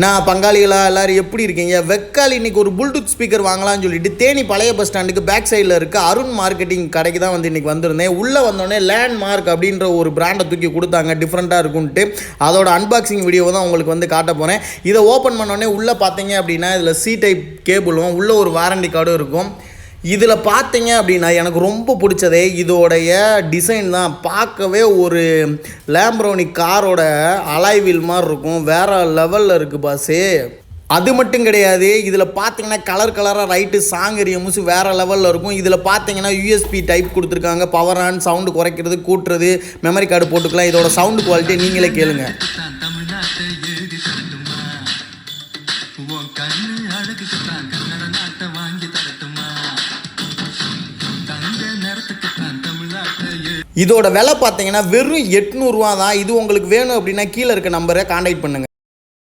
நான் பங்காளிகளா எல்லோரும் எப்படி இருக்கீங்க? வெக்கால் இன்றைக்கி ஒரு ப்ளூடூத் ஸ்பீக்கர் வாங்கலாம்னு சொல்லிட்டு தேனி பழைய பஸ் ஸ்டாண்டுக்கு பேக் சைடில் இருக்க அருண் மார்க்கெட்டிங் கடைக்கு தான் வந்து இன்றைக்கி வந்திருந்தேன். உள்ளே வந்தோடனே லேண்ட்மார்க் அப்படின்ற ஒரு பிராண்டை தூக்கி கொடுத்தாங்க டிஃப்ரெண்ட்டாக இருக்குன்ட்டு. அதோட அன்பாக்சிங் வீடியோ தான் உங்களுக்கு வந்து காட்ட போகிறேன். இதை ஓப்பன் பண்ணோடனே உள்ளே பார்த்தீங்க அப்படின்னா இதில் சி டைப் கேபிளும் உள்ளே ஒரு வாரண்டி கார்டும் இருக்கும். இதில் பார்த்தீங்க அப்படின்னா எனக்கு ரொம்ப பிடிச்சதே இதோடைய டிசைன் தான். பார்க்கவே ஒரு லேம்ப்ரோனி காரோட அலாய்வில் மாதிரி இருக்கும். வேறு லெவலில் இருக்குது பாஸு. அது மட்டும் கிடையாது, இதில் பார்த்தீங்கன்னா கலர் கலராக ரைட்டு சாங் எரியுமுசு வேறு லெவலில் இருக்கும். இதில் பார்த்தீங்கன்னா யூஎஸ்பி டைப் கொடுத்துருக்காங்க. பவர் ஆன், சவுண்டு குறைக்கிறது, கூட்டுறது, மெமரி கார்டு போட்டுக்கலாம். இதோட சவுண்டு குவாலிட்டி நீங்களே கேளுங்க. இதோட விலை பார்த்தீங்கன்னா வெறும் 800 ரூபா தான். இது உங்களுக்கு வேணும் அப்படின்னா கீழே இருக்க நம்பரை கான்டாக்ட் பண்ணுங்கள்.